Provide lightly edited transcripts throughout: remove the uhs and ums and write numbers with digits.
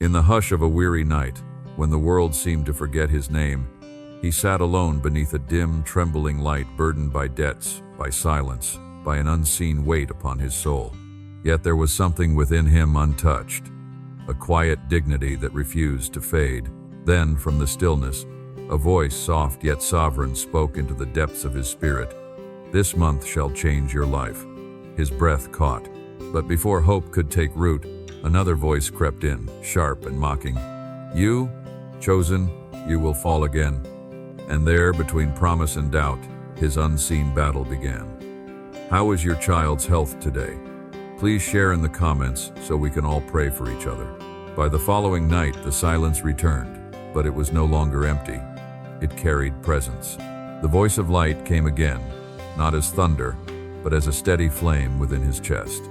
In the hush of a weary night, when the world seemed to forget his name, he sat alone beneath a dim, trembling light burdened by debts, by silence, by an unseen weight upon his soul. Yet there was something within him untouched, a quiet dignity that refused to fade. Then, from the stillness, a voice, soft yet sovereign, spoke into the depths of his spirit. "This month shall change your life." His breath caught, but before hope could take root, another voice crept in, sharp and mocking. "You, chosen, you will fall again." And there, between promise and doubt, his unseen battle began. How is your child's health today? Please share in the comments so we can all pray for each other. By the following night, the silence returned, but it was no longer empty. It carried presence. The voice of light came again, not as thunder, but as a steady flame within his chest.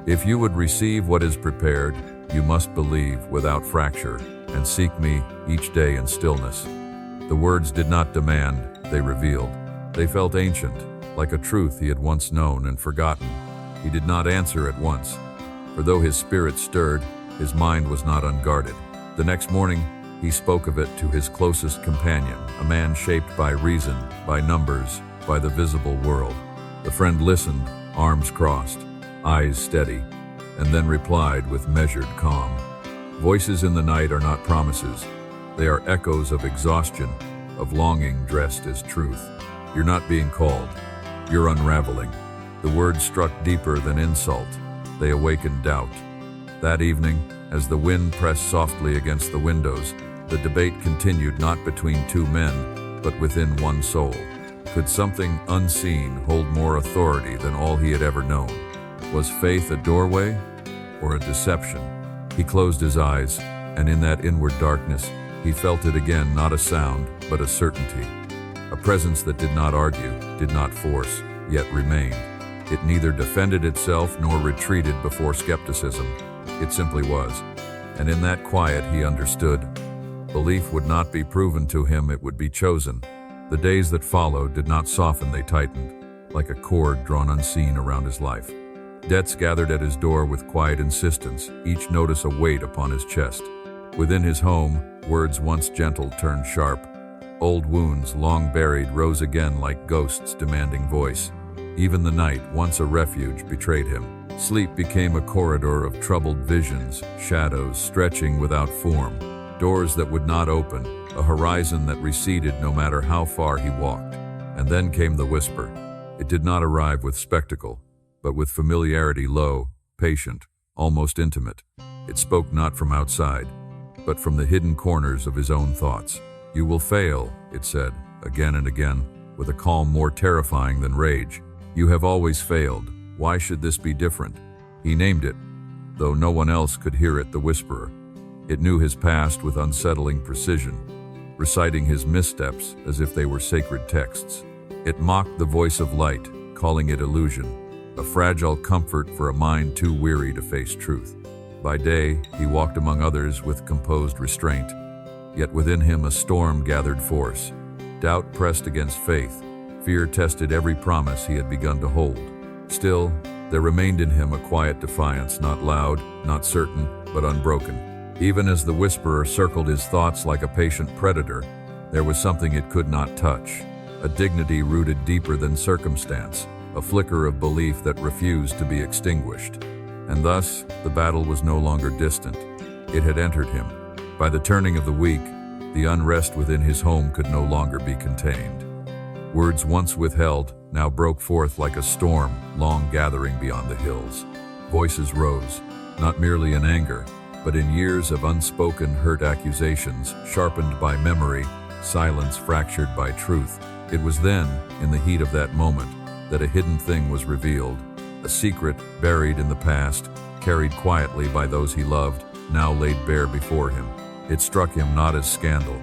"If you would receive what is prepared, you must believe without fracture, and seek me each day in stillness." The words did not demand, they revealed. They felt ancient, like a truth he had once known and forgotten. He did not answer at once, for though his spirit stirred, his mind was not unguarded. The next morning, he spoke of it to his closest companion, a man shaped by reason, by numbers, by the visible world. The friend listened, arms crossed, eyes steady, and then replied with measured calm. "Voices in the night are not promises. They are echoes of exhaustion, of longing dressed as truth. You're not being called. You're unraveling." The words struck deeper than insult. They awakened doubt. That evening, as the wind pressed softly against the windows, the debate continued not between two men, but within one soul. Could something unseen hold more authority than all he had ever known? Was faith a doorway or a deception? He closed his eyes, and in that inward darkness, he felt it again, not a sound, but a certainty. A presence that did not argue, did not force, yet remained. It neither defended itself nor retreated before skepticism. It simply was. And in that quiet he understood. Belief would not be proven to him, it would be chosen. The days that followed did not soften, they tightened, like a cord drawn unseen around his life. Debts gathered at his door with quiet insistence, each notice a weight upon his chest. Within his home, words once gentle turned sharp. Old wounds, long buried, rose again like ghosts demanding voice. Even the night, once a refuge, betrayed him. Sleep became a corridor of troubled visions, shadows stretching without form, doors that would not open, a horizon that receded no matter how far he walked. And then came the whisper. It did not arrive with spectacle, but with familiarity, low, patient, almost intimate. It spoke not from outside, but from the hidden corners of his own thoughts. "You will fail," it said, again and again, with a calm more terrifying than rage. "You have always failed. Why should this be different?" He named it, though no one else could hear it, the whisperer. It knew his past with unsettling precision, reciting his missteps as if they were sacred texts. It mocked the voice of light, calling it illusion, a fragile comfort for a mind too weary to face truth. By day, he walked among others with composed restraint, yet within him a storm gathered force. Doubt pressed against faith, fear tested every promise he had begun to hold. Still, there remained in him a quiet defiance, not loud, not certain, but unbroken. Even as the whisperer circled his thoughts like a patient predator, there was something it could not touch, a dignity rooted deeper than circumstance, a flicker of belief that refused to be extinguished. And thus, the battle was no longer distant. It had entered him. By the turning of the week, the unrest within his home could no longer be contained. Words once withheld now broke forth like a storm, long gathering beyond the hills. Voices rose, not merely in anger, but in years of unspoken hurt accusations, sharpened by memory, silence fractured by truth. It was then, in the heat of that moment, that a hidden thing was revealed. A secret buried in the past, carried quietly by those he loved, now laid bare before him. It struck him not as scandal,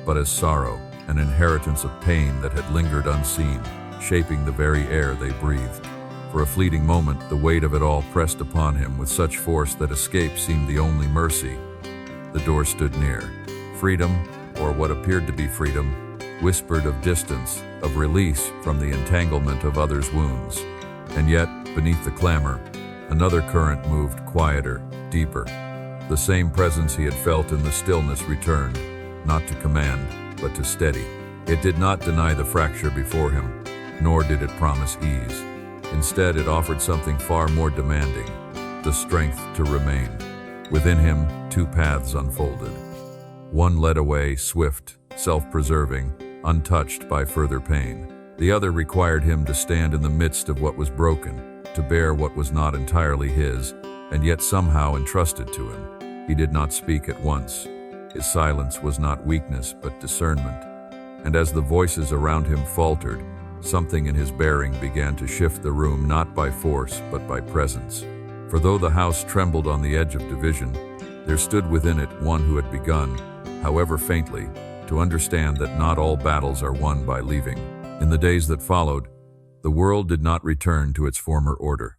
but as sorrow, an inheritance of pain that had lingered unseen, shaping the very air they breathed. For a fleeting moment, the weight of it all pressed upon him with such force that escape seemed the only mercy. The door stood near. Freedom, or what appeared to be freedom, whispered of distance, of release from the entanglement of others' wounds. And yet, beneath the clamor, another current moved quieter, deeper. The same presence he had felt in the stillness returned, not to command, but to steady. It did not deny the fracture before him, nor did it promise ease. Instead, it offered something far more demanding, the strength to remain. Within him, two paths unfolded. One led away, swift, self-preserving, untouched by further pain. The other required him to stand in the midst of what was broken, to bear what was not entirely his, and yet somehow entrusted to him. He did not speak at once. His silence was not weakness, but discernment. And as the voices around him faltered, something in his bearing began to shift the room not by force, but by presence. For though the house trembled on the edge of division, there stood within it one who had begun, however faintly, to understand that not all battles are won by leaving. In the days that followed, the world did not return to its former order.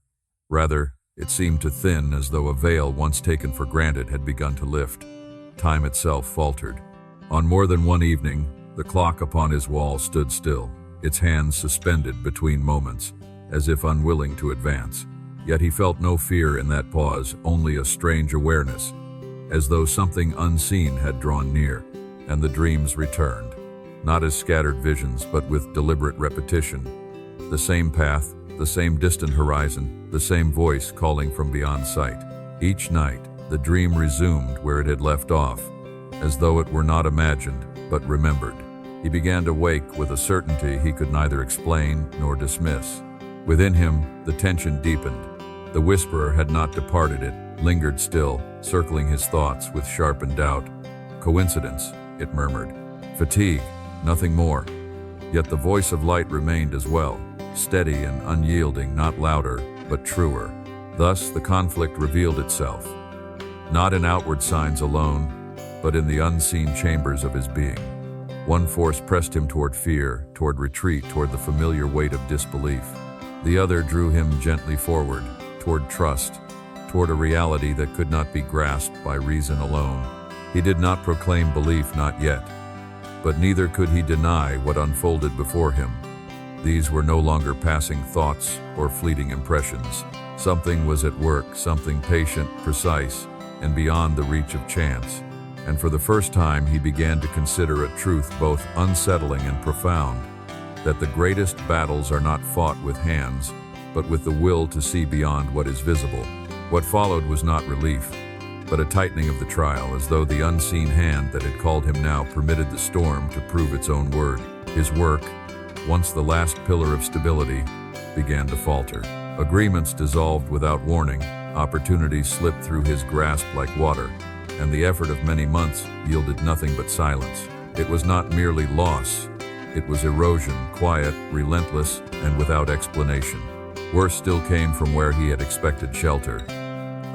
Rather, it seemed to thin as though a veil once taken for granted had begun to lift. Time itself faltered. On more than one evening, the clock upon his wall stood still, its hands suspended between moments, as if unwilling to advance. Yet he felt no fear in that pause, only a strange awareness, as though something unseen had drawn near, and the dreams returned, not as scattered visions, but with deliberate repetition. The same path, the same distant horizon, the same voice calling from beyond sight. Each night, the dream resumed where it had left off, as though it were not imagined, but remembered. He began to wake with a certainty he could neither explain nor dismiss. Within him, the tension deepened. The whisperer had not departed, it lingered still, circling his thoughts with sharpened doubt. Coincidence, it murmured. Fatigue, nothing more. Yet the voice of light remained as well, steady and unyielding, not louder, but truer. Thus the conflict revealed itself, not in outward signs alone, but in the unseen chambers of his being. One force pressed him toward fear, toward retreat, toward the familiar weight of disbelief. The other drew him gently forward, toward trust, toward a reality that could not be grasped by reason alone. He did not proclaim belief, not yet, but neither could he deny what unfolded before him. These were no longer passing thoughts or fleeting impressions. Something was at work, something patient, precise, and beyond the reach of chance. And for the first time he began to consider a truth both unsettling and profound, that the greatest battles are not fought with hands, but with the will to see beyond what is visible. What followed was not relief, but a tightening of the trial, as though the unseen hand that had called him now permitted the storm to prove its own word. His work, once the last pillar of stability, began to falter. Agreements dissolved without warning, opportunities slipped through his grasp like water, and the effort of many months yielded nothing but silence. It was not merely loss, it was erosion, quiet, relentless, and without explanation. Worse still came from where he had expected shelter.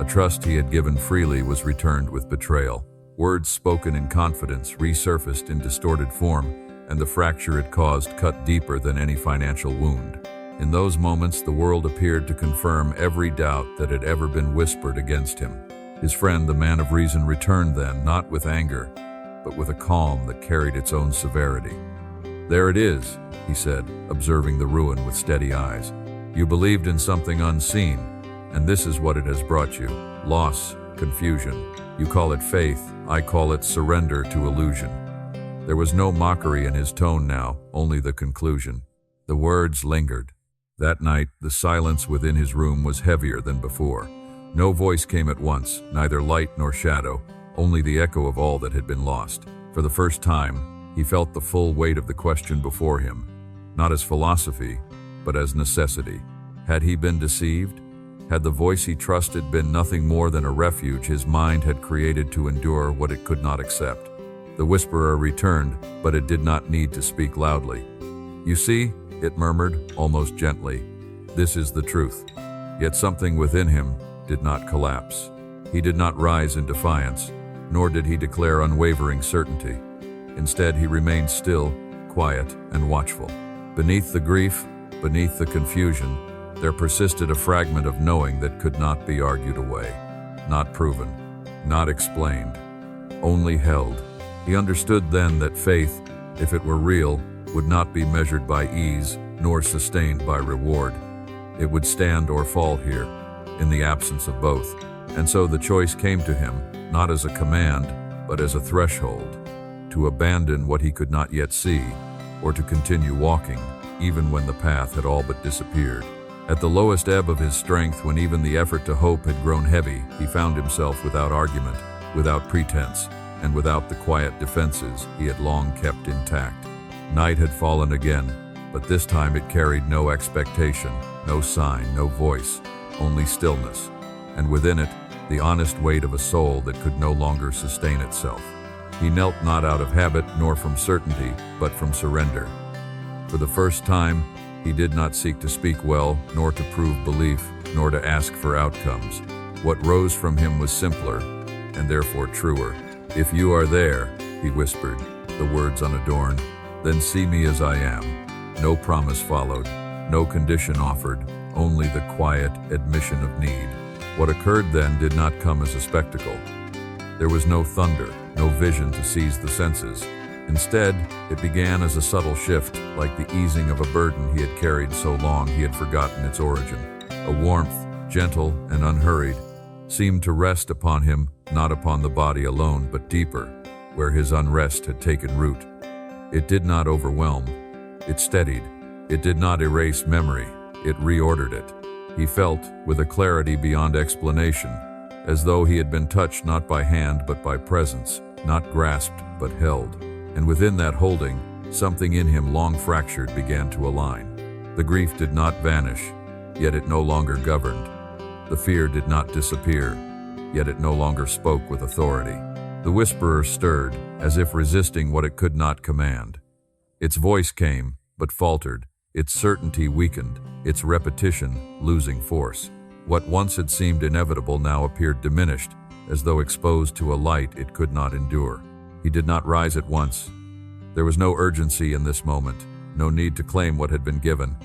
A trust he had given freely was returned with betrayal. Words spoken in confidence resurfaced in distorted form, and the fracture it caused cut deeper than any financial wound. In those moments, the world appeared to confirm every doubt that had ever been whispered against him. His friend, the man of reason, returned then, not with anger, but with a calm that carried its own severity. "There it is," he said, observing the ruin with steady eyes. "You believed in something unseen, and this is what it has brought you. Loss, confusion. You call it faith, I call it surrender to illusion." There was no mockery in his tone now, only the conclusion. The words lingered. That night, the silence within his room was heavier than before. No voice came at once, neither light nor shadow, only the echo of all that had been lost. For the first time, he felt the full weight of the question before him, not as philosophy, but as necessity. Had he been deceived? Had the voice he trusted been nothing more than a refuge his mind had created to endure what it could not accept? The whisperer returned, but it did not need to speak loudly. "You see," it murmured, almost gently, "this is the truth." Yet something within him did not collapse. He did not rise in defiance, nor did he declare unwavering certainty. Instead, he remained still, quiet, and watchful. Beneath the grief, beneath the confusion, there persisted a fragment of knowing that could not be argued away, not proven, not explained, only held. He understood then that faith, if it were real, would not be measured by ease, nor sustained by reward. It would stand or fall here, in the absence of both. And so the choice came to him, not as a command, but as a threshold, to abandon what he could not yet see, or to continue walking, even when the path had all but disappeared. At the lowest ebb of his strength, when even the effort to hope had grown heavy, he found himself without argument, without pretense, and without the quiet defenses he had long kept intact. Night had fallen again, but this time it carried no expectation, no sign, no voice, only stillness, and within it, the honest weight of a soul that could no longer sustain itself. He knelt not out of habit nor from certainty, but from surrender. For the first time, he did not seek to speak well, nor to prove belief, nor to ask for outcomes. What rose from him was simpler, and therefore truer. "If you are there," he whispered, the words unadorned, "then see me as I am." No promise followed, no condition offered, only the quiet admission of need. What occurred then did not come as a spectacle. There was no thunder, no vision to seize the senses. Instead, it began as a subtle shift, like the easing of a burden he had carried so long he had forgotten its origin. A warmth, gentle and unhurried, seemed to rest upon him, not upon the body alone, but deeper, where his unrest had taken root. It did not overwhelm, it steadied. It did not erase memory, it reordered it. He felt, with a clarity beyond explanation, as though he had been touched not by hand but by presence, not grasped but held. And within that holding, something in him long fractured began to align. The grief did not vanish, yet it no longer governed. The fear did not disappear, yet it no longer spoke with authority. The whisperer stirred, as if resisting what it could not command. Its voice came, but faltered, its certainty weakened, its repetition losing force. What once had seemed inevitable now appeared diminished, as though exposed to a light it could not endure. He did not rise at once. There was no urgency in this moment, no need to claim what had been given.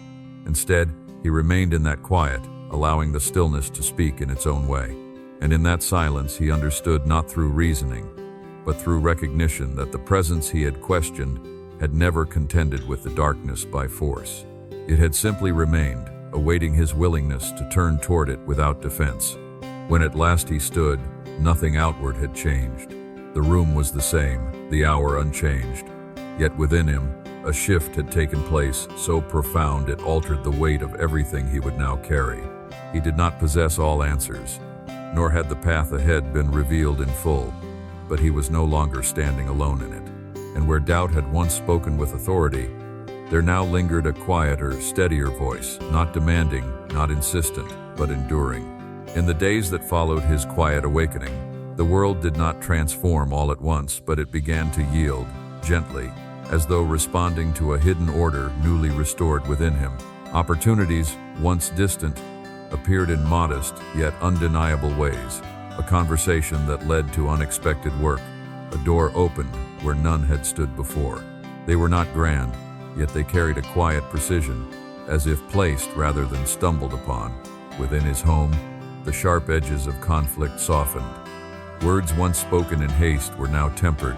Instead, he remained in that quiet, allowing the stillness to speak in its own way. And in that silence he understood not through reasoning, but through recognition that the presence he had questioned had never contended with the darkness by force. It had simply remained, awaiting his willingness to turn toward it without defense. When at last he stood, nothing outward had changed. The room was the same, the hour unchanged. Yet within him, a shift had taken place so profound it altered the weight of everything he would now carry. He did not possess all answers, nor had the path ahead been revealed in full, but he was no longer standing alone in it. And where doubt had once spoken with authority, there now lingered a quieter, steadier voice, not demanding, not insistent, but enduring. In the days that followed his quiet awakening, the world did not transform all at once, but it began to yield, gently, as though responding to a hidden order newly restored within him. Opportunities, once distant, appeared in modest yet undeniable ways. A conversation that led to unexpected work, a door opened where none had stood before. They were not grand, yet they carried a quiet precision, as if placed rather than stumbled upon. Within his home, the sharp edges of conflict softened. Words once spoken in haste were now tempered,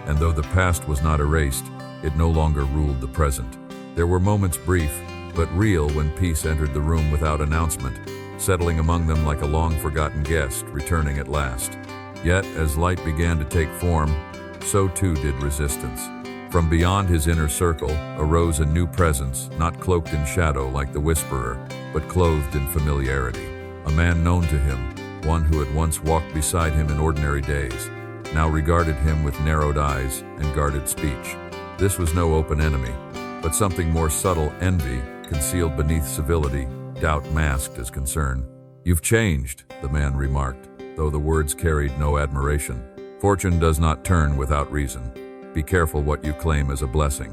and though the past was not erased, it no longer ruled the present. There were moments brief, but real, when peace entered the room without announcement, settling among them like a long-forgotten guest returning at last. Yet, as light began to take form, so too did resistance. From beyond his inner circle arose a new presence, not cloaked in shadow like the whisperer, but clothed in familiarity. A man known to him, one who had once walked beside him in ordinary days, now regarded him with narrowed eyes and guarded speech. This was no open enemy, but something more subtle: envy, concealed beneath civility, doubt masked as concern. "You've changed," the man remarked, though the words carried no admiration. "Fortune does not turn without reason. Be careful what you claim as a blessing."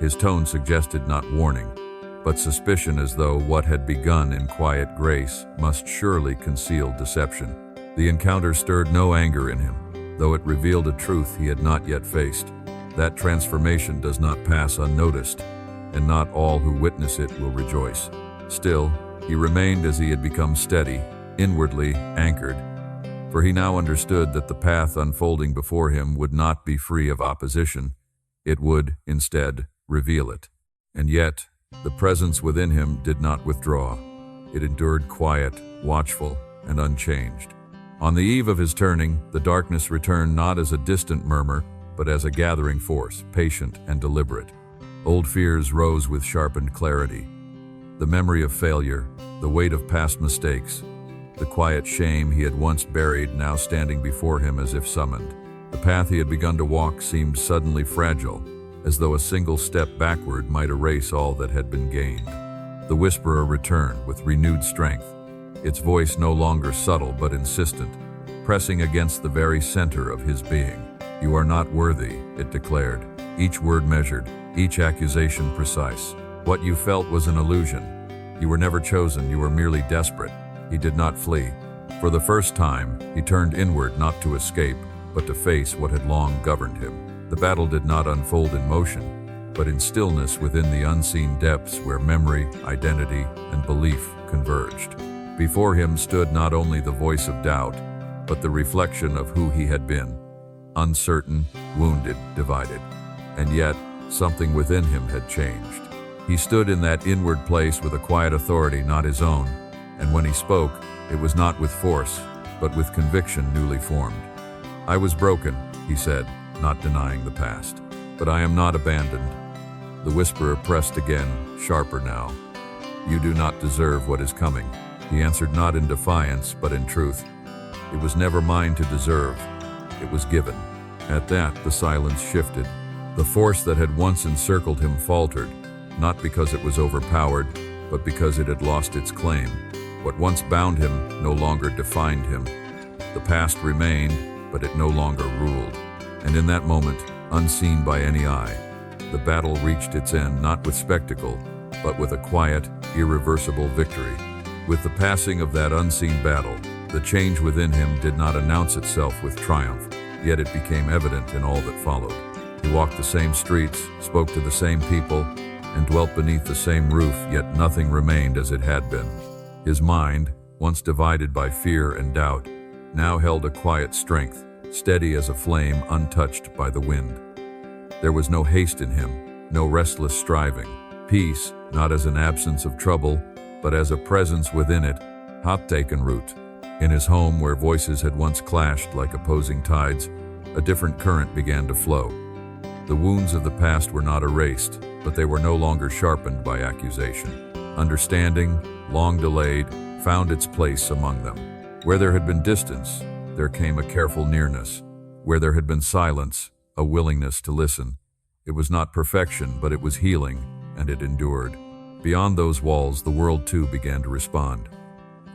His tone suggested not warning, but suspicion, as though what had begun in quiet grace must surely conceal deception. The encounter stirred no anger in him, though it revealed a truth he had not yet faced. That transformation does not pass unnoticed, and not all who witness it will rejoice. Still, he remained as he had become, steady, inwardly anchored, for he now understood that the path unfolding before him would not be free of opposition. It would, instead, reveal it. And yet, the presence within him did not withdraw. It endured quiet, watchful, and unchanged. On the eve of his turning, the darkness returned not as a distant murmur, but as a gathering force, patient and deliberate. Old fears rose with sharpened clarity. The memory of failure, the weight of past mistakes, the quiet shame he had once buried now standing before him as if summoned. The path he had begun to walk seemed suddenly fragile, as though a single step backward might erase all that had been gained. The whisperer returned with renewed strength, its voice no longer subtle but insistent, pressing against the very center of his being. "You are not worthy," it declared, each word measured, each accusation precise. "What you felt was an illusion. You were never chosen, you were merely desperate." He did not flee. For the first time, he turned inward not to escape, but to face what had long governed him. The battle did not unfold in motion, but in stillness within the unseen depths where memory, identity, and belief converged. Before him stood not only the voice of doubt, but the reflection of who he had been, uncertain, wounded, divided. And yet, something within him had changed. He stood in that inward place with a quiet authority not his own, and when he spoke, it was not with force, but with conviction newly formed. "I was broken," he said, not denying the past, "but I am not abandoned." The whisperer pressed again, sharper now. "You do not deserve what is coming." He answered not in defiance, but in truth. "It was never mine to deserve. It was given." At that, the silence shifted. The force that had once encircled him faltered, not because it was overpowered, but because it had lost its claim. What once bound him no longer defined him. The past remained, but it no longer ruled. And in that moment, unseen by any eye, the battle reached its end not with spectacle, but with a quiet, irreversible victory. With the passing of that unseen battle, the change within him did not announce itself with triumph, yet it became evident in all that followed. He walked the same streets, spoke to the same people, and dwelt beneath the same roof, yet nothing remained as it had been. His mind, once divided by fear and doubt, now held a quiet strength, steady as a flame untouched by the wind. There was no haste in him, no restless striving. Peace, not as an absence of trouble, but as a presence within it, had taken root. In his home, where voices had once clashed like opposing tides, a different current began to flow. The wounds of the past were not erased, but they were no longer sharpened by accusation. Understanding, long delayed, found its place among them. Where there had been distance, there came a careful nearness. Where there had been silence, a willingness to listen. It was not perfection, but it was healing, and it endured. Beyond those walls, the world too began to respond.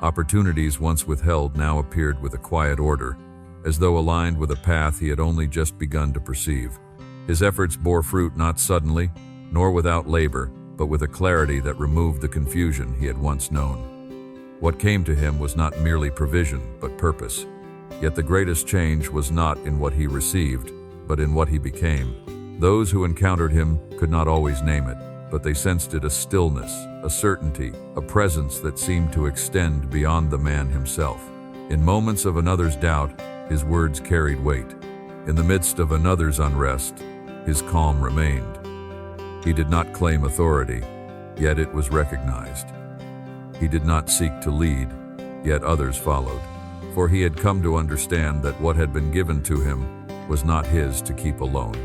Opportunities once withheld now appeared with a quiet order, as though aligned with a path he had only just begun to perceive. His efforts bore fruit not suddenly, nor without labor, but with a clarity that removed the confusion he had once known. What came to him was not merely provision, but purpose. Yet the greatest change was not in what he received, but in what he became. Those who encountered him could not always name it, but they sensed it, a stillness, a certainty, a presence that seemed to extend beyond the man himself. In moments of another's doubt, his words carried weight. In the midst of another's unrest, his calm remained. He did not claim authority, yet it was recognized. He did not seek to lead, yet others followed. For he had come to understand that what had been given to him was not his to keep alone.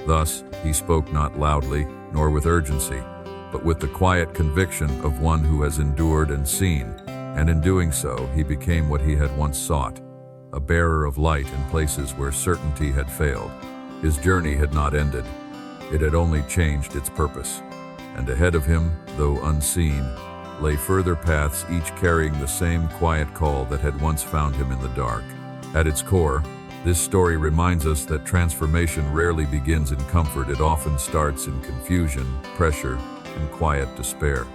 Thus, he spoke not loudly, nor with urgency, but with the quiet conviction of one who has endured and seen, and in doing so, he became what he had once sought, a bearer of light in places where certainty had failed. His journey had not ended. It had only changed its purpose. And ahead of him, though unseen, lay further paths, each carrying the same quiet call that had once found him in the dark. At its core, this story reminds us that transformation rarely begins in comfort. It often starts in confusion, pressure, and quiet despair.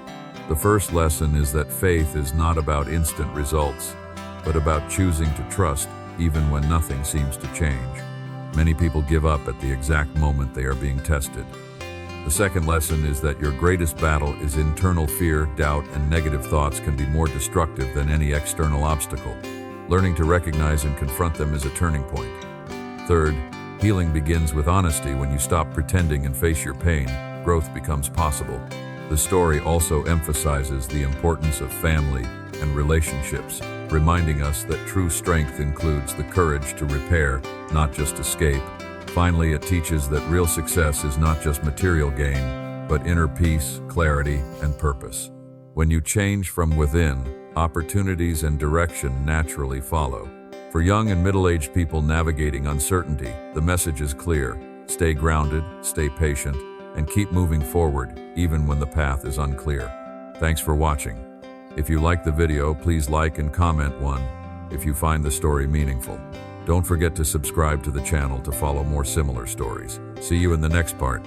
The first lesson is that faith is not about instant results, but about choosing to trust even when nothing seems to change. Many people give up at the exact moment they are being tested. The second lesson is that your greatest battle is internal. Fear, doubt, and negative thoughts can be more destructive than any external obstacle. Learning to recognize and confront them is a turning point. Third, healing begins with honesty. When you stop pretending and face your pain, growth becomes possible. The story also emphasizes the importance of family and relationships. reminding us that true strength includes the courage to repair, not just escape. Finally, it teaches that real success is not just material gain, but inner peace, clarity, and purpose. When you change from within, opportunities and direction naturally follow. For young and middle-aged people navigating uncertainty, the message is clear. Stay grounded, stay patient, and keep moving forward, even when the path is unclear. Thanks for watching. If you like the video, please like and comment one if you find the story meaningful. Don't forget to subscribe to the channel to follow more similar stories. See you in the next part.